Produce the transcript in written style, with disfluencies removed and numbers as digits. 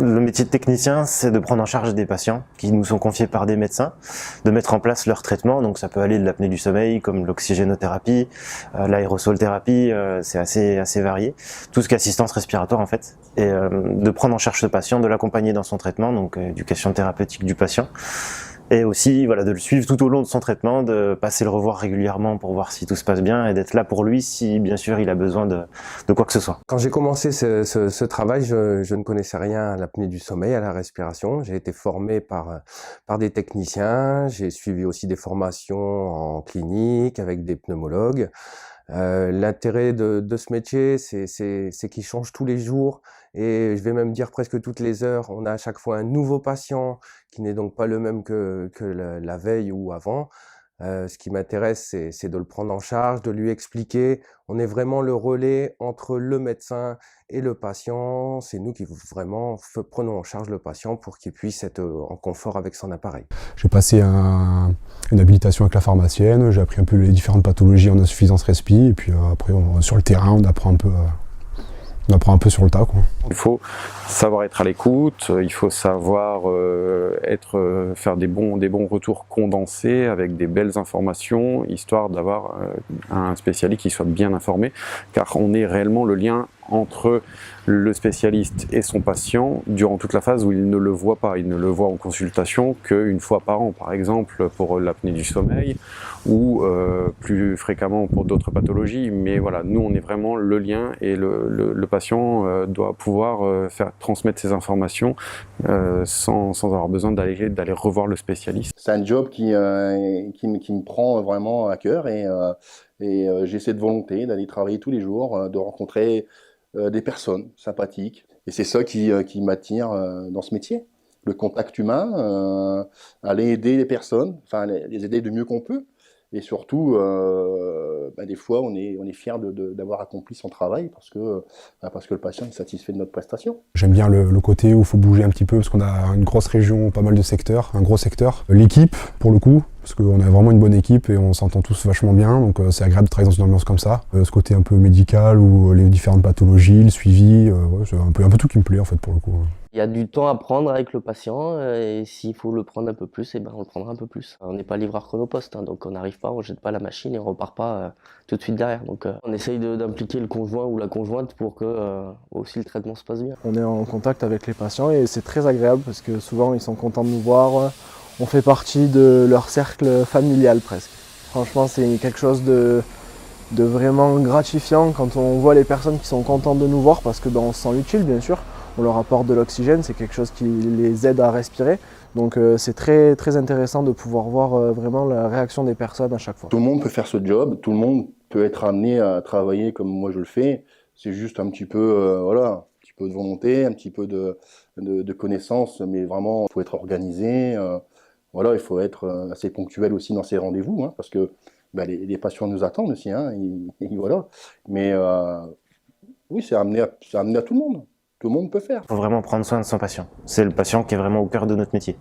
Le métier de technicien, c'est de prendre en charge des patients qui nous sont confiés par des médecins, de mettre en place leur traitement. Donc ça peut aller de l'apnée du sommeil, comme l'oxygénothérapie, l'aérosol thérapie, c'est assez varié. Tout ce qui est assistance respiratoire en fait. Et de prendre en charge ce patient, de l'accompagner dans son traitement, donc éducation thérapeutique du patient. Et aussi voilà, de le suivre tout au long de son traitement, de passer le revoir régulièrement pour voir si tout se passe bien et d'être là pour lui si bien sûr il a besoin de quoi que ce soit. Quand j'ai commencé ce travail, je ne connaissais rien à l'apnée du sommeil, à la respiration. J'ai été formé par des techniciens, j'ai suivi aussi des formations en clinique avec des pneumologues. L'intérêt de ce métier, c'est qu'il change tous les jours et je vais même dire presque toutes les heures. On a à chaque fois un nouveau patient qui n'est donc pas le même que la veille ou avant. Ce qui m'intéresse, c'est de le prendre en charge, de lui expliquer. On est vraiment le relais entre le médecin et le patient. C'est nous qui vraiment prenons en charge le patient pour qu'il puisse être en confort avec son appareil. J'ai passé une habilitation avec la pharmacienne, j'ai appris un peu les différentes pathologies en insuffisance respi, et puis après sur le terrain on apprend un peu sur le tas, quoi. Il faut savoir être à l'écoute, il faut savoir faire des bons retours condensés avec des belles informations, histoire d'avoir un spécialiste qui soit bien informé, car on est réellement le lien entre le spécialiste et son patient durant toute la phase où il ne le voit pas. Il ne le voit en consultation qu'une fois par an, par exemple pour l'apnée du sommeil ou plus fréquemment pour d'autres pathologies. Mais voilà, nous on est vraiment le lien et le patient doit pouvoir transmettre ces informations sans avoir besoin d'aller revoir le spécialiste. C'est un job qui me prend vraiment à cœur et j'ai cette volonté d'aller travailler tous les jours, de rencontrer des personnes sympathiques. Et c'est ça qui m'attire dans ce métier. Le contact humain, aller aider les personnes, enfin les aider du mieux qu'on peut. Et surtout, des fois, on est fier d'avoir accompli son travail parce que le patient est satisfait de notre prestation. J'aime bien le côté où il faut bouger un petit peu parce qu'on a une grosse région, pas mal de secteurs, un gros secteur. L'équipe, pour le coup, parce qu'on a vraiment une bonne équipe et on s'entend tous vachement bien, donc c'est agréable de travailler dans une ambiance comme ça. Ce côté un peu médical ou les différentes pathologies, le suivi, c'est un peu tout qui me plaît en fait pour le coup. Il y a du temps à prendre avec le patient et s'il faut le prendre un peu plus, on le prendra un peu plus. On n'est pas livreur chronopost, donc on n'arrive pas, on jette pas la machine et on repart pas tout de suite derrière. Donc on essaye d'impliquer le conjoint ou la conjointe pour que aussi le traitement se passe bien. On est en contact avec les patients et c'est très agréable parce que souvent ils sont contents de nous voir. On fait partie de leur cercle familial presque. Franchement, c'est quelque chose de vraiment gratifiant quand on voit les personnes qui sont contentes de nous voir parce que on se sent utile bien sûr. On leur apporte de l'oxygène, c'est quelque chose qui les aide à respirer. Donc c'est très, très intéressant de pouvoir voir vraiment la réaction des personnes à chaque fois. Tout le monde peut faire ce job, tout le monde peut être amené à travailler comme moi je le fais. C'est juste un petit peu, un petit peu de volonté, un petit peu de connaissances, mais vraiment il faut être organisé. Il faut être assez ponctuel aussi dans ses rendez-vous, parce que les patients nous attendent aussi. Voilà. Mais oui, c'est amené à tout le monde. Tout le monde peut faire. Il faut vraiment prendre soin de son patient. C'est le patient qui est vraiment au cœur de notre métier.